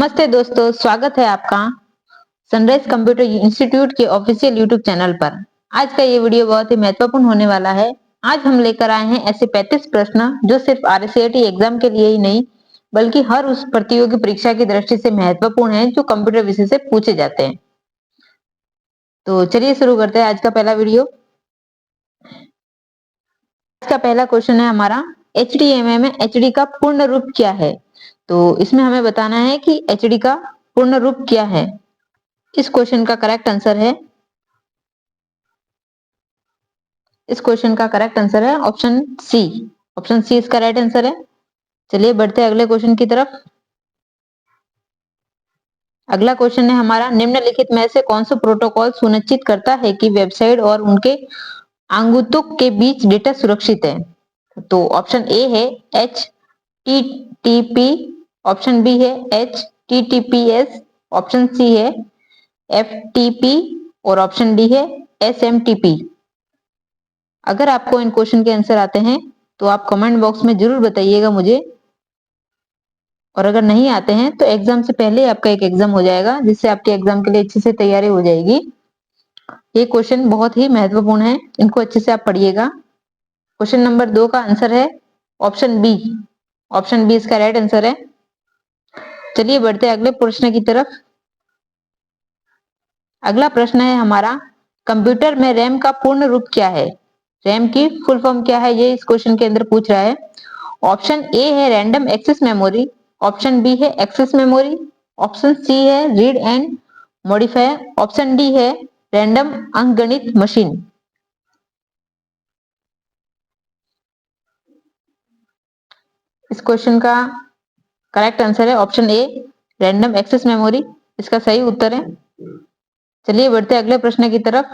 नमस्ते दोस्तों, स्वागत है आपका सनराइज कंप्यूटर इंस्टीट्यूट के ऑफिशियल यूट्यूब चैनल पर। आज का ये वीडियो बहुत ही महत्वपूर्ण होने वाला है। आज हम लेकर आए हैं ऐसे 35 प्रश्न जो सिर्फ आरसीईटी एग्जाम के लिए ही नहीं बल्कि हर उस प्रतियोगी परीक्षा की दृष्टि से महत्वपूर्ण है जो कंप्यूटर विषय से पूछे जाते हैं। तो चलिए शुरू करते हैं आज का पहला वीडियो। आज का पहला क्वेश्चन है हमारा, एचडीएमए में एचडी का पूर्ण रूप क्या है। तो इसमें हमें बताना है कि एचडी का पूर्ण रूप क्या है। इस क्वेश्चन का करेक्ट आंसर है ऑप्शन सी। ऑप्शन सी इसका राइट आंसर है। चलिए बढ़ते हैं अगले क्वेश्चन की तरफ। अगला क्वेश्चन है हमारा, निम्नलिखित में से कौन सा प्रोटोकॉल सुनिश्चित करता है कि वेबसाइट और उनके आगंतुक के बीच डेटा सुरक्षित है। तो ऑप्शन ए है HTTP, ऑप्शन बी है HTTPS, ऑप्शन सी है FTP और ऑप्शन डी है SMTP। अगर आपको इन क्वेश्चन के आंसर आते हैं तो आप कमेंट बॉक्स में जरूर बताइएगा मुझे, और अगर नहीं आते हैं तो एग्जाम से पहले आपका एक एग्जाम हो जाएगा जिससे आपके एग्जाम के लिए अच्छे से तैयारी हो जाएगी। ये क्वेश्चन बहुत ही महत्वपूर्ण है, इनको अच्छे से आप पढ़िएगा। क्वेश्चन नंबर 2 का आंसर है ऑप्शन बी। ऑप्शन बी इसका राइट आंसर है। चलिए बढ़ते हैं अगले प्रश्न की तरफ। अगला प्रश्न है हमारा, कंप्यूटर में रैम का पूर्ण रूप क्या है। रैम की फुल फॉर्म क्या है, ये इस क्वेश्चन के अंदर पूछ रहा है। ऑप्शन ए है random access memory, option B है एक्सेस मेमोरी, ऑप्शन सी है read and modify, option D है रैंडम अंकगणित मशीन। इस क्वेश्चन का करेक्ट आंसर है option A random access memory, इसका सही उत्तर है। चलिए बढ़ते हैं अगले प्रश्न की तरफ।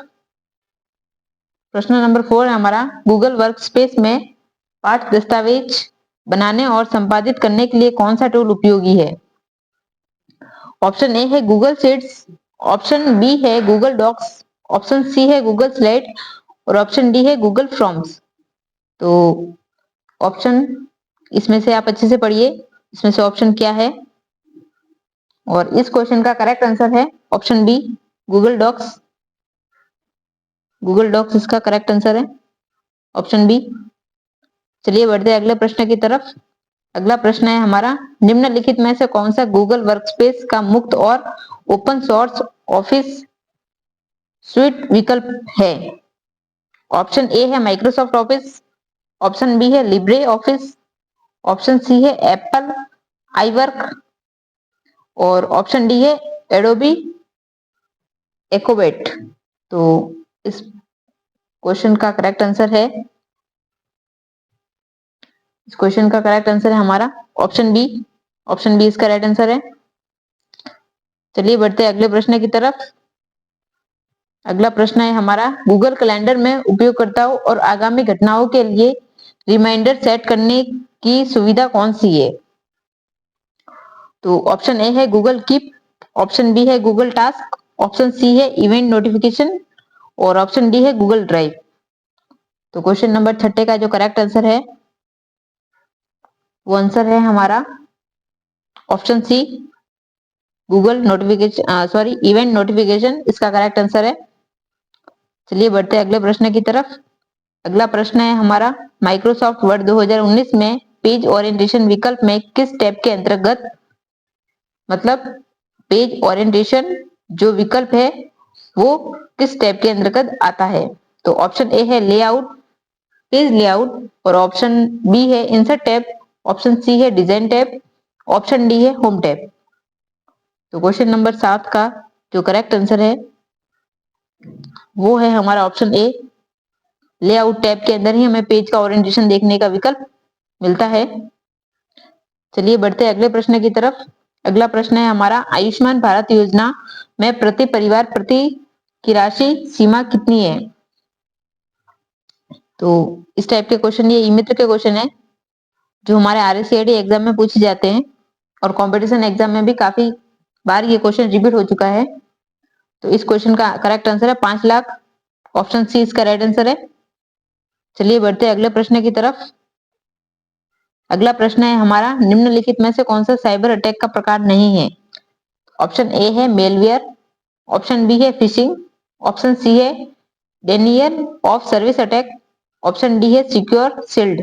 प्रश्न नंबर 4 है हमारा, गूगल वर्कस्पेस में पाठ दस्तावेज बनाने और संपादित करने के लिए कौन सा टूल उपयोगी है। ऑप्शन ए है गूगल शीट्स, ऑप्शन बी है गूगल डॉक्स, ऑप्शन सी है गूगल स्लाइड और ऑप्शन डी है गूगल फॉर्म्स। तो ऑप्शन इसमें से आप अच्छे से पढ़िए, इसमें से ऑप्शन क्या है। और इस क्वेश्चन का करेक्ट आंसर है option B Google Docs. Google Docs इसका करेक्ट आंसर है, ऑप्शन बी। चलिए बढ़ते हैं अगले प्रश्न की तरफ। अगला प्रश्न है हमारा, निम्नलिखित में से कौन सा गूगल वर्कस्पेस का मुक्त और ओपन सोर्स ऑफिस स्यूट विकल्प है। ऑप्शन ए है माइक्रोसॉफ्ट ऑफिस, ऑप्शन बी है लिब्रे ऑफिस, ऑप्शन सी है एप्पल आईवर्क और ऑप्शन डी है एडोबी एक्रोबैट। तो इस क्वेश्चन का करेक्ट आंसर है हमारा ऑप्शन बी। ऑप्शन बी इसका राइट आंसर है। चलिए बढ़ते हैं अगले प्रश्न की तरफ। अगला प्रश्न है हमारा, गूगल कैलेंडर में उपयोगकर्ताओं और आगामी घटनाओं के लिए रिमाइंडर सेट करने की सुविधा कौन सी है। तो ऑप्शन ए है गूगल कीप, ऑप्शन बी है गूगल टास्क, ऑप्शन सी है इवेंट नोटिफिकेशन और ऑप्शन डी है गूगल ड्राइव। तो क्वेश्चन नंबर 6 का जो करेक्ट आंसर है वो आंसर है हमारा option C Google notification event notification, इसका करेक्ट आंसर है। चलिए बढ़ते हैं अगले प्रश्न की तरफ। अगला प्रश्न है हमारा, माइक्रोसॉफ्ट वर्ड 2019 में पेज ओरिएंटेशन विकल्प में किस टैब के अंतर्गत, मतलब पेज ओरिएंटेशन जो विकल्प है वो किस टैब के अंतर्गत आता है। तो ऑप्शन ए है लेआउट, पेज लेआउट और ऑप्शन बी है इंसर्ट टैब, ऑप्शन सी है डिजाइन टैब, ऑप्शन डी है होम टैब। तो क्वेश्चन नंबर 7 का जो करेक्ट आंसर है वो है हमारा ऑप्शन ए, लेआउट टैब के अंदर ही हमें पेज का ओरिएंटेशन देखने का विकल्प मिलता है। चलिए बढ़ते हैं अगले प्रश्न की तरफ। अगला प्रश्न है हमारा, आयुष्मान भारत योजना में प्रति परिवार प्रति की राशि सीमा कितनी है। तो इस टाइप के क्वेश्चन, ये ई मित्र के क्वेश्चन है जो हमारे आरएससीआईटी एग्जाम में पूछे जाते हैं और कंपटीशन एग्जाम में भी काफी बार ये क्वेश्चन रिपीट हो चुका है। तो इस क्वेश्चन का करेक्ट आंसर है 5 लाख। ऑप्शन सी इसका राइट आंसर है। चलिए बढ़ते हैं अगले प्रश्न की तरफ। अगला प्रश्न है हमारा, निम्नलिखित में से कौन सा साइबर अटैक का प्रकार नहीं है। ऑप्शन ए है मेलवेयर, ऑप्शन बी है फिशिंग, ऑप्शन सी है Daniel of service attack, option D है सिक्योर शील्ड।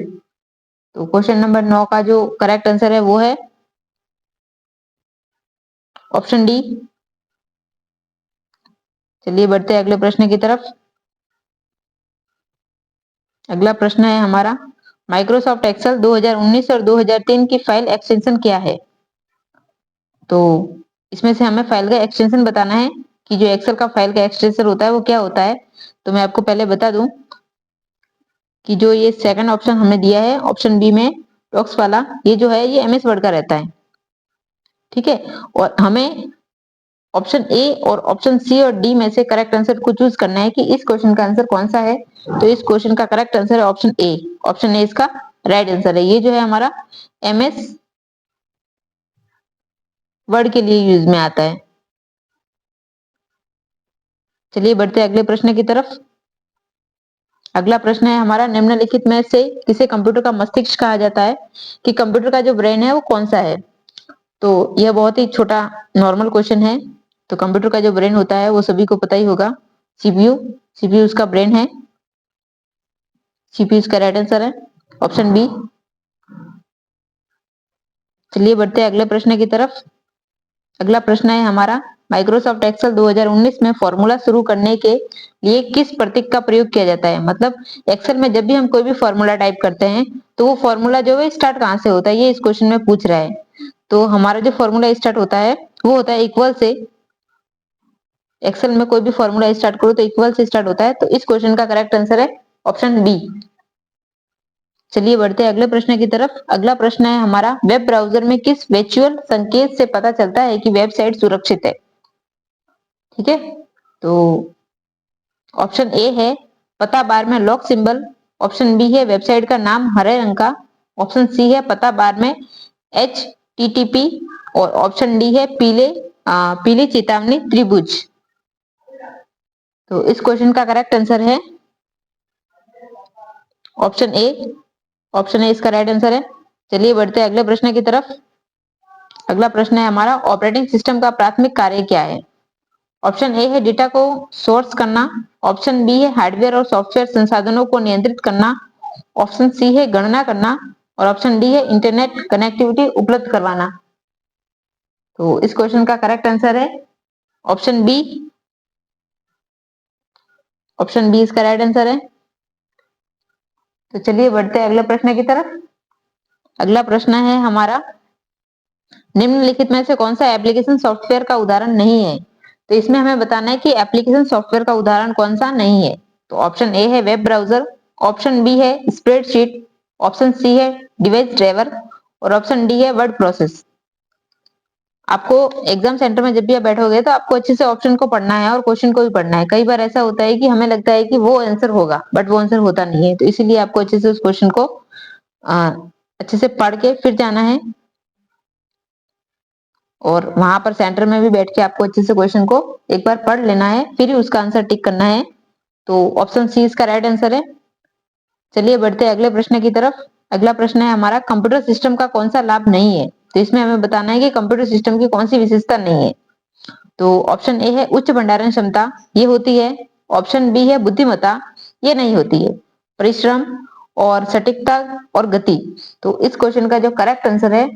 तो क्वेश्चन नंबर 9 का जो करेक्ट आंसर है वो है ऑप्शन डी। चलिए बढ़ते हैं अगले प्रश्न की तरफ। अगला प्रश्न है हमारा, माइक्रोसॉफ्ट एक्सेल 2019 और 2003 की फाइल एक्सटेंशन क्या है? तो इसमें से हमें फाइल का एक्सटेंशन बताना है कि जो एक्सेल का फाइल का एक्सटेंशन होता है वो क्या होता है। तो मैं आपको पहले बता दूं कि जो ये सेकंड ऑप्शन हमें दिया है ऑप्शन बी में डॉक्स वाला, ये जो है ये एमएस वर्ड का रहता है, ठीक है। और हमें ऑप्शन ए और ऑप्शन सी और डी में से करेक्ट आंसर को चूज करना है कि इस क्वेश्चन का आंसर कौन सा है। तो इस क्वेश्चन का करेक्ट आंसर है ऑप्शन ए। ऑप्शन ए इसका राइट आंसर है। ये जो है हमारा एमएस वर्ड के लिए यूज में आता है। चलिए बढ़ते हैं अगले प्रश्न की तरफ। अगला प्रश्न है हमारा, निम्नलिखित में से किसे कंप्यूटर का मस्तिष्क कहा जाता है? कि कंप्यूटर का जो ब्रेन है वो कौन सा है? तो यह बहुत ही छोटा नॉर्मल क्वेश्चन है। तो कंप्यूटर का जो ब्रेन होता है वो सभी को पता ही होगा, सीपीयू। सीपीयू उसका ब्रेन है। सीपीयू इसका राइट आंसर है ऑप्शन बी। चलिए बढ़ते हैं अगले प्रश्न की तरफ। अगला प्रश्न है हमारा, माइक्रोसॉफ्ट एक्सेल 2019 में फॉर्मूला शुरू करने के लिए किस प्रतीक का प्रयोग किया जाता है? मतलब एक्सेल में जब भी हम कोई भी फॉर्मूला टाइप करते हैं तो वो फॉर्मूला जो है स्टार्ट कहाँ से होता है, ये इस क्वेश्चन में पूछ रहा है। तो हमारा जो फॉर्मूला स्टार्ट होता है वो होता है इक्वल से। एक्सेल में कोई भी फॉर्मूला स्टार्ट करो तो इक्वल से स्टार्ट होता है। तो इस क्वेश्चन का करेक्ट आंसर है ऑप्शन बी। चलिए बढ़ते हैं अगले प्रश्न की तरफ। अगला प्रश्न है हमारा, वेब ब्राउजर में किस वर्चुअल संकेत से पता चलता है कि वेबसाइट सुरक्षित है? ठीक है, तो ऑप्शन ए है पता बार में लॉक सिंबल, ऑप्शन बी है वेबसाइट का नाम हरे रंग का, ऑप्शन सी है पता बार में HTTP और ऑप्शन डी है पीली चेतावनी त्रिभुज। तो इस क्वेश्चन का करेक्ट आंसर है ऑप्शन ए। ऑप्शन ए इसका राइट आंसर है। चलिए बढ़ते हैं अगले प्रश्न की तरफ। अगला प्रश्न है हमारा, ऑपरेटिंग सिस्टम का प्राथमिक कार्य क्या है? ऑप्शन ए है डेटा को सोर्स करना, ऑप्शन बी है हार्डवेयर और सॉफ्टवेयर संसाधनों को नियंत्रित करना, ऑप्शन सी है गणना करना और ऑप्शन डी है इंटरनेट कनेक्टिविटी उपलब्ध करवाना। तो इस क्वेश्चन का करेक्ट आंसर है ऑप्शन बी। ऑप्शन बी इसका राइट आंसर है। तो चलिए बढ़ते हैं अगले प्रश्न की तरफ। अगला प्रश्न है हमारा, निम्नलिखित में से कौन सा एप्लीकेशन सॉफ्टवेयर का उदाहरण नहीं है? तो इसमें हमें बताना है कि एप्लीकेशन सॉफ्टवेयर का उदाहरण कौन सा नहीं है। तो ऑप्शन ए है वेब ब्राउजर, ऑप्शन बी है स्प्रेडशीट, ऑप्शन सी है डिवाइस ड्राइवर और ऑप्शन डी है वर्ड प्रोसेस। आपको एग्जाम सेंटर में जब भी आप बैठोगे तो आपको अच्छे से ऑप्शन को पढ़ना है और क्वेश्चन को भी पढ़ना है। कई बार ऐसा होता है कि हमें लगता है कि वो आंसर होगा बट वो आंसर होता नहीं है। तो इसीलिए आपको अच्छे से उस क्वेश्चन को अच्छे से पढ़ के फिर जाना है और वहां पर सेंटर में भी बैठ के आपको अच्छे से क्वेश्चन को एक बार पढ़ लेना है, फिर ही उसका आंसर टिक करना है। तो ऑप्शन सी इसका राइट आंसर है। चलिए बढ़ते हैं अगले प्रश्न की तरफ। अगला प्रश्न है हमारा, कंप्यूटर सिस्टम का कौन सा लाभ नहीं है? तो इसमें हमें बताना है कि कंप्यूटर सिस्टम की कौन सी विशेषता नहीं है। तो ऑप्शन ए है उच्च भंडारण क्षमता, ये होती है। ऑप्शन बी है बुद्धिमत्ता, ये नहीं होती है। परिश्रम और सटीकता और गति। तो इस क्वेश्चन का जो करेक्ट आंसर है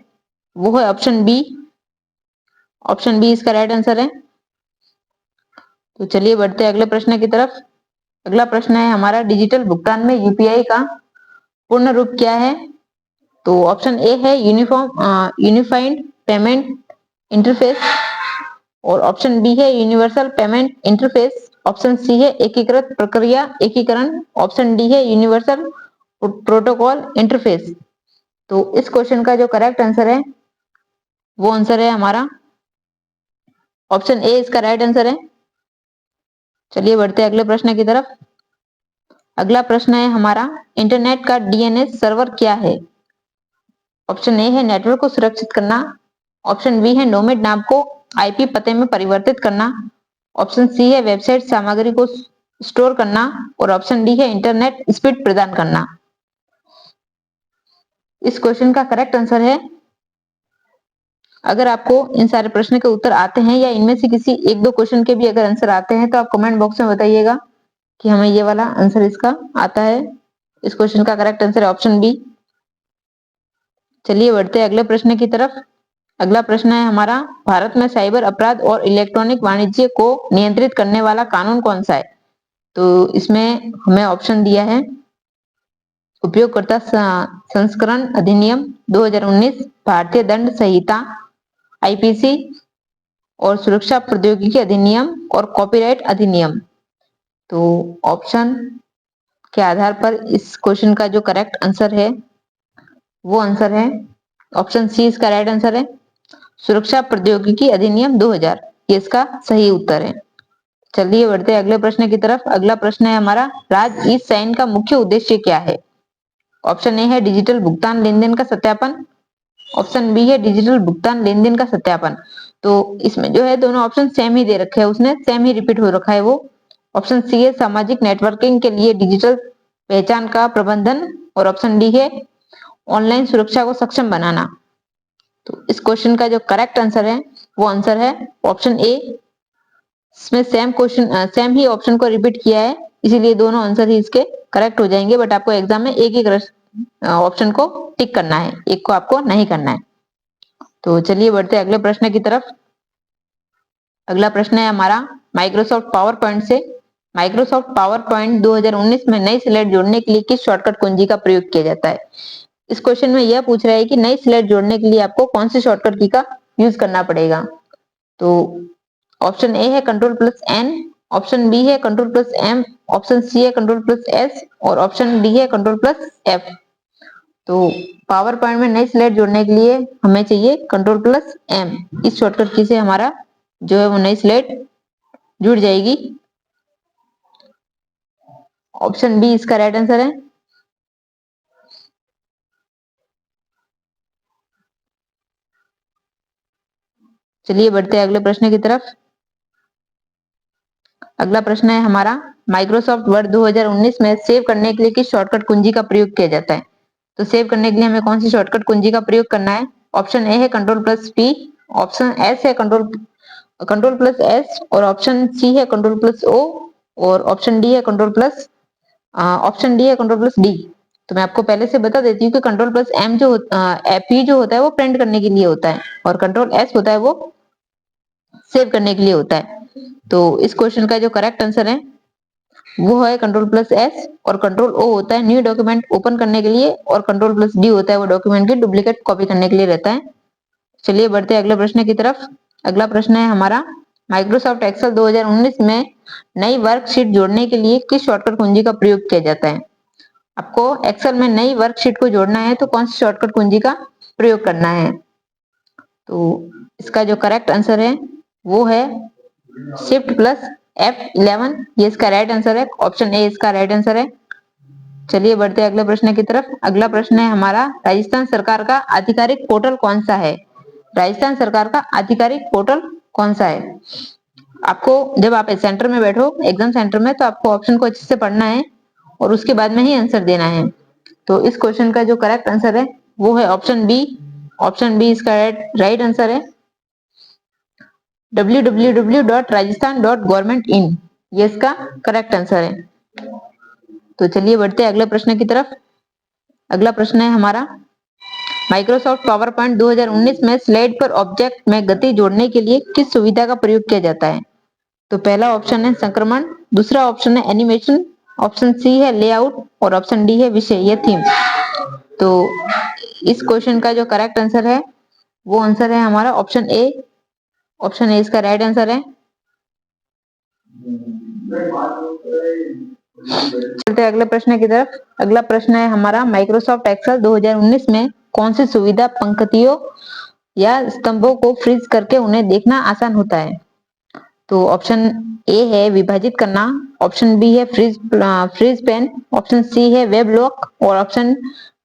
वो है ऑप्शन बी। ऑप्शन बी इसका राइट आंसर है। तो चलिए बढ़ते हैं अगले प्रश्न की तरफ। अगला प्रश्न है हमारा, डिजिटल भुगतान में यूपीआई का पूर्ण रूप क्या है? तो ऑप्शन ए है यूनिफाइड पेमेंट इंटरफेस और ऑप्शन बी है universal payment interface, option C है एकीकृत प्रक्रिया एकीकरण, ऑप्शन डी है यूनिवर्सल प्रोटोकॉल इंटरफेस। तो इस क्वेश्चन का जो करेक्ट आंसर है वो आंसर है हमारा ऑप्शन ए इसका राइट आंसर है। चलिए बढ़ते हैं अगले प्रश्न की तरफ। अगला प्रश्न है हमारा, इंटरनेट का डीएनएस सर्वर क्या है? ऑप्शन ए है नेटवर्क को सुरक्षित करना, ऑप्शन बी है नोमेड नाम को आईपी पते में परिवर्तित करना, ऑप्शन सी है वेबसाइट सामग्री को स्टोर करना और ऑप्शन डी है इंटरनेट स्पीड प्रदान करना। इस क्वेश्चन का करेक्ट आंसर है अगर आपको इन सारे प्रश्न के उत्तर आते हैं या इनमें से किसी एक दो क्वेश्चन के भी अगर आंसर आते हैं तो आप कमेंट बॉक्स में बताइएगा कि हमें ये वाला आंसर इसका आता है। इस क्वेश्चन का करेक्ट आंसर है ऑप्शन बी। चलिए बढ़ते हैं अगले प्रश्न की तरफ। अगला प्रश्न है हमारा, भारत में साइबर अपराध और इलेक्ट्रॉनिक वाणिज्य को नियंत्रित करने वाला कानून कौन सा है? तो इसमें हमें ऑप्शन दिया है, उपयोगकर्ता संस्करण अधिनियम 2019, भारतीय दंड संहिता आईपीसी, और सुरक्षा प्रौद्योगिकी अधिनियम और कॉपीराइट अधिनियम। तो ऑप्शन के आधार पर इस क्वेश्चन का जो करेक्ट आंसर है वो आंसर है ऑप्शन सी। इसका राइट आंसर है सुरक्षा प्रौद्योगिकी अधिनियम 2000, ये इसका सही उत्तर है। चलिए बढ़ते हैं अगले प्रश्न की तरफ। अगला प्रश्न है हमारा, राज्य ई साइन का मुख्य उद्देश्य क्या है? ऑप्शन ए है डिजिटल भुगतान लेन देन का सत्यापन, ऑप्शन बी है डिजिटल भुगतान लेन देन का सत्यापन। तो इसमें जो है दोनों ऑप्शन सेम ही दे रखे हैं, उसने सेम ही रिपीट हो रखा है वो। ऑप्शन सी है सामाजिक नेटवर्किंग के लिए डिजिटल पहचान का प्रबंधन, और ऑप्शन डी है ऑनलाइन सुरक्षा को सक्षम बनाना। तो इस क्वेश्चन का जो करेक्ट आंसर है वो आंसर है ऑप्शन ए। इसमें सेम ही ऑप्शन को रिपीट किया है, इसीलिए दोनों आंसर ही इसके करेक्ट हो जाएंगे। बट आपको एग्जाम में एक ही ऑप्शन को टिक करना है, एक को आपको नहीं करना है। तो चलिए बढ़ते हैं अगले प्रश्न की तरफ। अगला प्रश्न है हमारा, माइक्रोसॉफ्ट पावर पॉइंट से माइक्रोसॉफ्ट पावर पॉइंट 2019 में नई स्लाइड जोड़ने के लिए किस शॉर्टकट कुंजी का प्रयोग किया जाता है? इस क्वेश्चन में यह पूछ रहा है कि नई स्लाइड जोड़ने के लिए आपको कौन सी शॉर्टकट की का यूज करना पड़ेगा। तो ऑप्शन ए है control plus N, option B है control plus M, option C है कंट्रोल प्लस एस, और ऑप्शन डी है कंट्रोल प्लस एफ। तो पावर पॉइंट में नई स्लाइड जोड़ने के लिए हमें चाहिए कंट्रोल प्लस एम। इस शॉर्टकट की से हमारा जो है वो नई स्लाइड जुड़ जाएगी। ऑप्शन बी इसका राइट आंसर है। चलिए बढ़ते हैं अगले प्रश्न की तरफ। अगला प्रश्न है हमारा, माइक्रोसॉफ्ट वर्ड 2019 में सेव करने के लिए किस शॉर्टकट कुंजी का प्रयोग किया जाता है? तो सेव करने के लिए हमें कौन सी शॉर्टकट कुंजी का प्रयोग करना है? ऑप्शन ए है control plus P, option S है कंट्रोल प्लस एस, और ऑप्शन सी है कंट्रोल प्लस ओ, और ऑप्शन डी है कंट्रोल प्लस डी। तो मैं आपको पहले से बता देती हूँ कि कंट्रोल प्लस एम जो पी जो होता है वो प्रिंट करने के लिए होता है, और कंट्रोल एस होता है वो सेव करने के लिए होता है। तो इस क्वेश्चन का जो करेक्ट आंसर है वो है कंट्रोल प्लस एस, और कंट्रोल ओ होता है न्यू डॉक्यूमेंट ओपन करने के लिए, और कंट्रोल प्लस डी होता है वो डॉक्यूमेंट की डुप्लीकेट कॉपी करने के लिए रहता है। चलिए बढ़ते हैं अगले प्रश्न की तरफ। अगला प्रश्न है हमारा, माइक्रोसॉफ्ट एक्सेल 2019 में नई वर्कशीट जोड़ने के लिए किस शॉर्टकट कुंजी का प्रयोग किया जाता है? आपको एक्सेल में नई वर्कशीट को जोड़ना है तो कौन सी शॉर्टकट कुंजी का प्रयोग करना है? तो इसका जो करेक्ट आंसर है वो है शिफ्ट प्लस F11, ये इसका राइट आंसर है। ऑप्शन ए इसका राइट आंसर है। चलिए बढ़ते हैं अगले प्रश्न की तरफ। अगला प्रश्न है हमारा, राजस्थान सरकार का आधिकारिक पोर्टल कौन सा है? राजस्थान सरकार का आधिकारिक पोर्टल कौन सा है? आपको जब आप सेंटर में बैठो एग्जाम सेंटर में तो आपको ऑप्शन को अच्छे से पढ़ना है और उसके बाद में ही आंसर देना है। तो इस क्वेश्चन का जो करेक्ट आंसर है वो है ऑप्शन बी। ऑप्शन बी इसका राइट आंसर है www.rajasthan.government.in, ये इसका करेक्ट आंसर है। तो चलिए बढ़ते हैं अगले प्रश्न की तरफ। अगला प्रश्न है हमारा, माइक्रोसॉफ्ट पावर पॉइंट 2019 में स्लाइड पर ऑब्जेक्ट में गति जोड़ने के लिए किस सुविधा का प्रयोग किया जाता है? तो पहला ऑप्शन है संक्रमण, दूसरा ऑप्शन है एनिमेशन, ऑप्शन सी है लेआउट, और ऑप्शन डी है विषय या थीम। तो इस क्वेश्चन का जो करेक्ट आंसर है वो आंसर है हमारा ऑप्शन ए। ऑप्शन ए इसका राइट आंसर है। चलते अगले प्रश्न की तरफ। अगला प्रश्न है हमारा, माइक्रोसॉफ्ट एक्सेल 2019 में कौन सी सुविधा पंक्तियों या स्तंभों को फ्रीज करके उन्हें देखना आसान होता है? तो ऑप्शन ए है विभाजित करना, ऑप्शन बी है फ्रीज पेन, ऑप्शन सी है वेब लॉक, और ऑप्शन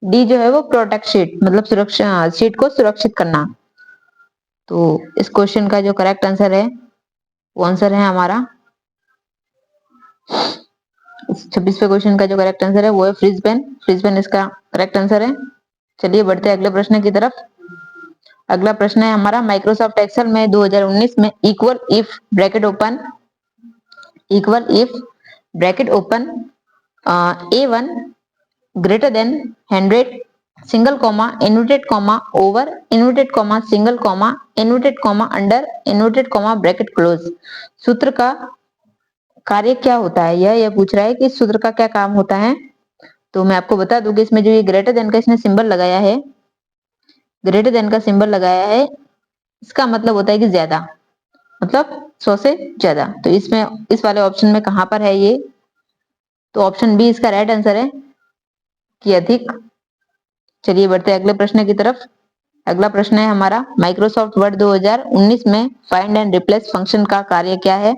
डी जो है वो प्रोटेक्ट शीट, मतलब सुरक्षा शीट को सुरक्षित करना। तो इस क्वेश्चन का जो करेक्ट आंसर है वो आंसर है हमारा 26वें क्वेश्चन का जो करेक्ट आंसर है वो है फ्रीज पेन। फ्रीज पेन इसका करेक्ट आंसर है। चलिए बढ़ते हैं अगले प्रश्न की तरफ। अगला प्रश्न है हमारा माइक्रोसॉफ्ट एक्सेल में 2019 में equal if bracket open A1 greater than 100 single comma inverted comma over inverted comma single comma inverted comma under inverted comma bracket close सूत्र का कार्य क्या होता है। यह पूछ रहा है कि सूत्र का क्या काम होता है। तो मैं आपको बता दूं कि इसमें जो ये ग्रेटर देन का इसने सिंबल लगाया है, ग्रेटर देन का सिंबल लगाया है, इसका मतलब होता है कि ज्यादा, मतलब 100 से ज्यादा। तो इसमें इस वाले ऑप्शन में कहां पर है ये, तो ऑप्शन बी इसका राइट आंसर है कि अधिक। चलिए बढ़ते हैं अगले प्रश्न की तरफ। अगला प्रश्न है हमारा माइक्रोसॉफ्ट वर्ड 2019 में फाइंड एंड रिप्लेस फंक्शन का कार्य क्या है,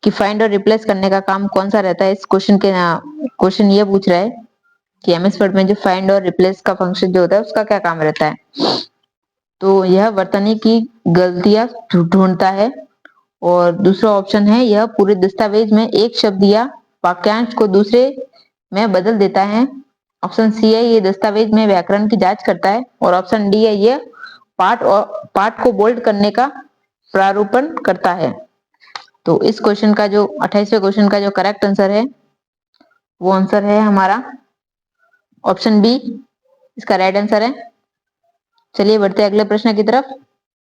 कि फाइंड और रिप्लेस करने का काम कौन सा रहता है। इस क्वेश्चन ये पूछ रहा है कि एमएस वर्ड में जो फाइंड और रिप्लेस का फंक्शन जो होता है उसका क्या काम रहता है। तो यह वर्तनी की गलतियां ढूंढता है। और दूसरा ऑप्शन है यह पूरे दस्तावेज में एक शब्द या वाक्यांश को दूसरे में बदल देता है। ऑप्शन सी है ये दस्तावेज में व्याकरण की जांच करता है। और ऑप्शन डी है ये पाठ को बोल्ड करने का प्रारूपण करता है। तो इस क्वेश्चन का जो 28वें क्वेश्चन का जो करेक्ट आंसर है वो आंसर है हमारा ऑप्शन बी, इसका राइट आंसर है। चलिए बढ़ते हैं अगले प्रश्न की तरफ।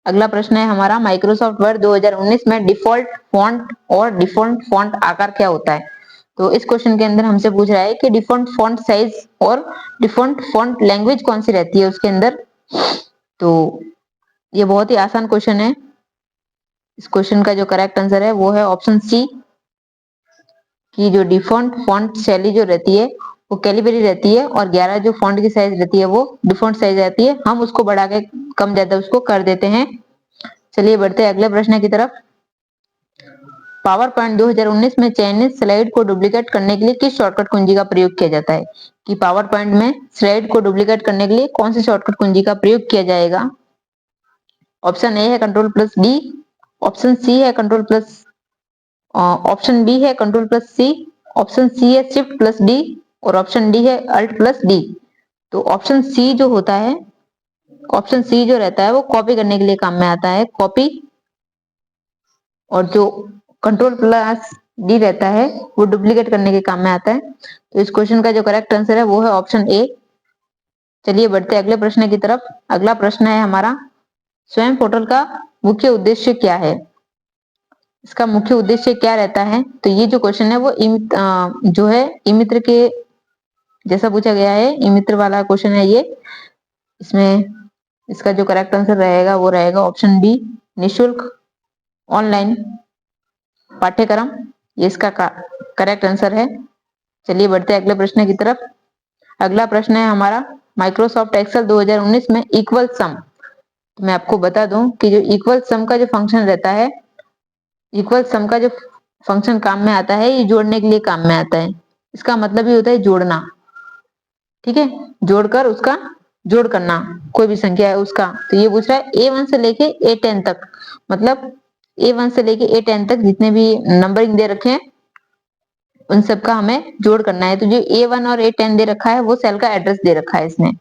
अगला प्रश्न है हमारा माइक्रोसॉफ्ट वर्ड 2019 में डिफॉल्ट फॉन्ट और डिफॉल्ट फॉन्ट आकार क्या होता है। तो इस क्वेश्चन के अंदर हमसे पूछ रहा है कि डिफॉल्ट फॉन्ट साइज और डिफॉल्ट फॉन्ट लैंग्वेज कौन सी रहती है उसके अंदर। तो ये बहुत ही आसान क्वेश्चन है। इस क्वेश्चन का जो करेक्ट आंसर है वो है ऑप्शन सी, की जो डिफॉल्ट फॉन्ट शैली जो रहती है वो कैलिबरी रहती है और 11 जो फॉन्ट की साइज रहती है वो डिफॉल्ट साइज रहती है। हम उसको बढ़ा के कम ज्यादा उसको कर देते हैं। चलिए बढ़ते हैं अगले प्रश्न की तरफ। पावर पॉइंट 2019 में चयनित स्लाइड को डुप्लीकेट करने के लिए किस शॉर्टकट कुंजी का प्रयोग किया जाता है, कि पावर पॉइंट में स्लाइड को डुप्लीकेट करने के लिए कौन सी शॉर्टकट कुंजी का प्रयोग किया जाएगा। ऑप्शन ए है control plus D, option C है कंट्रोल प्लस ऑप्शन बी है control plus C, option C है शिफ्ट प्लस डी और ऑप्शन डी है अल्ट प्लस डी। तो ऑप्शन सी जो होता है, ऑप्शन सी जो रहता है वो कॉपी करने के लिए काम में आता है, कॉपी। और जो कंट्रोल प्लस डी रहता है वो डुप्लीकेट करने के काम में आता है। तो इस क्वेश्चन का जो करेक्ट आंसर है वो है ऑप्शन ए। चलिए बढ़ते अगले प्रश्न की तरफ। अगला प्रश्न है हमारा स्वयं पोर्टल का मुख्य उद्देश्य क्या है, इसका मुख्य उद्देश्य क्या रहता है। तो ये जो क्वेश्चन है वो जो है ई मित्र के जैसा पूछा गया है, ई मित्र वाला क्वेश्चन है ये। इसमें इसका जो करेक्ट आंसर रहेगा वो रहेगा ऑप्शन बी, निशुल्क ऑनलाइन पाठ्यक्रम, ये इसका करेक्ट आंसर है। चलिए बढ़ते हैं अगले प्रश्न की तरफ। अगला प्रश्न है हमारा माइक्रोसॉफ्ट एक्सेल 2019 में इक्वल सम। तो मैं आपको बता दूं कि जो इक्वल सम का जो फंक्शन रहता है, इक्वल सम का जो फंक्शन काम में आता है ये जोड़ने के लिए काम में आता है। इसका मतलब ये होता है जोड़ना, ठीक है, जोड़कर उसका जोड़ करना कोई भी संख्या है उसका। तो ये पूछ रहा है A1 से लेके A10 तक, मतलब A1 से लेके A10 तक जितने भी नंबरिंग दे रखे हैं उन सब का हमें जोड़ करना है। तो जो A1 और A10 दे रखा है वो सेल का एड्रेस दे रखा है इसने।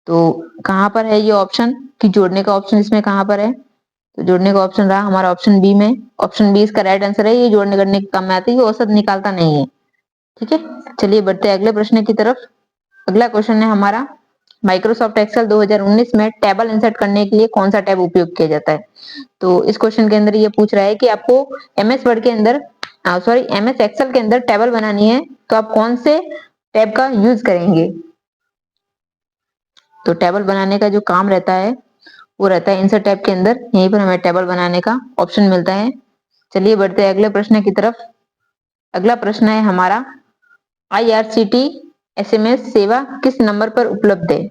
तो कहां पर है ये ऑप्शन, कि जोड़ने का ऑप्शन इसमें कहां पर है। तो जोड़ने का ऑप्शन रहा हमारा ऑप्शन बी में। ऑप्शन बी इसका राइट आंसर है। ये जोड़ने करने के काम में आती है, ये औसत निकालता नहीं है, ठीक है। चलिए बढ़ते हैं अगले प्रश्न की तरफ। अगला क्वेश्चन है हमारा माइक्रोसॉफ्ट एक्सेल 2019 में टेबल इंसर्ट करने के लिए कौन सा टैब उपयोग किया जाता है। तो इस क्वेश्चन के अंदर ये पूछ रहा है कि आपको एमएस वर्ड के अंदर एमएस एक्सेल के अंदर टेबल बनानी है तो आप कौन से टैब का यूज करेंगे। तो टेबल बनाने का जो काम रहता है वो रहता है इंसर्ट टैब के अंदर, यहीं पर हमें टेबल बनाने का ऑप्शन मिलता है। चलिए बढ़ते हैं अगले प्रश्न की तरफ। अगला प्रश्न है हमारा IRCT SMS सेवा किस नंबर पर उपलब्ध है।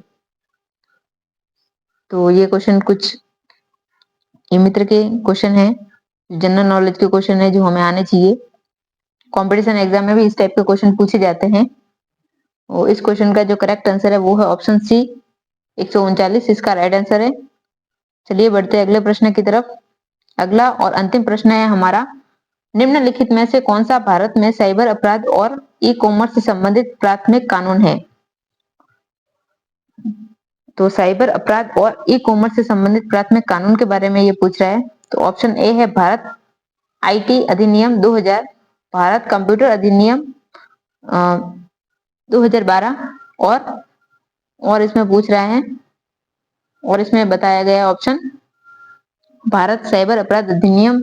तो ये क्वेश्चन कुछ ई मित्र के क्वेश्चन है, जनरल नॉलेज के क्वेश्चन है जो हमें आने चाहिए। कंपटीशन एग्जाम में भी इस टाइप के क्वेश्चन पूछे जाते हैं। और इस क्वेश्चन का जो करेक्ट आंसर है वो है ऑप्शन सी, 139 इसका राइट आंसर है। चलिए बढ़ते हैं अगले प्रश्न की तरफ। अगला और अंतिम प्रश्न है हमारा निम्नलिखित में से कौन सा भारत में साइबर अपराध और ई कॉमर्स से संबंधित प्राथमिक कानून है। तो साइबर अपराध और ई कॉमर्स से संबंधित प्राथमिक कानून के बारे में ये पूछ रहा है। तो ऑप्शन ए है भारत आईटी अधिनियम 2000, भारत कंप्यूटर अधिनियम 2012 और इसमें पूछ रहा है और इसमें बताया गया ऑप्शन भारत साइबर अपराध अधिनियम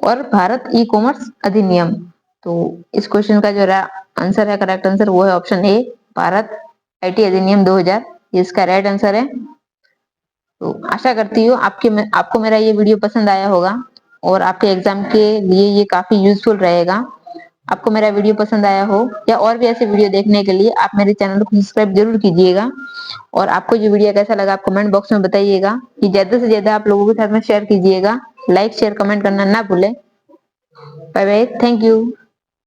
और भारत ई कॉमर्स अधिनियम। तो इस क्वेश्चन का जो आंसर है, करेक्ट आंसर, वो है ऑप्शन ए भारत आईटी अधिनियम 2000, ये इसका राइट आंसर है। तो आशा करती हूँ आपको मेरा ये वीडियो पसंद आया होगा और आपके एग्जाम के लिए ये काफी यूजफुल रहेगा। आपको मेरा वीडियो पसंद आया हो या और भी ऐसे वीडियो देखने के लिए आप मेरे चैनल को सब्सक्राइब जरूर कीजिएगा और आपको ये वीडियो कैसा लगा आप कमेंट बॉक्स में बताइएगा। कि ज्यादा से ज्यादा आप लोगों के साथ में शेयर कीजिएगा। लाइक शेयर कमेंट करना ना भूलें। Bye bye, thank you.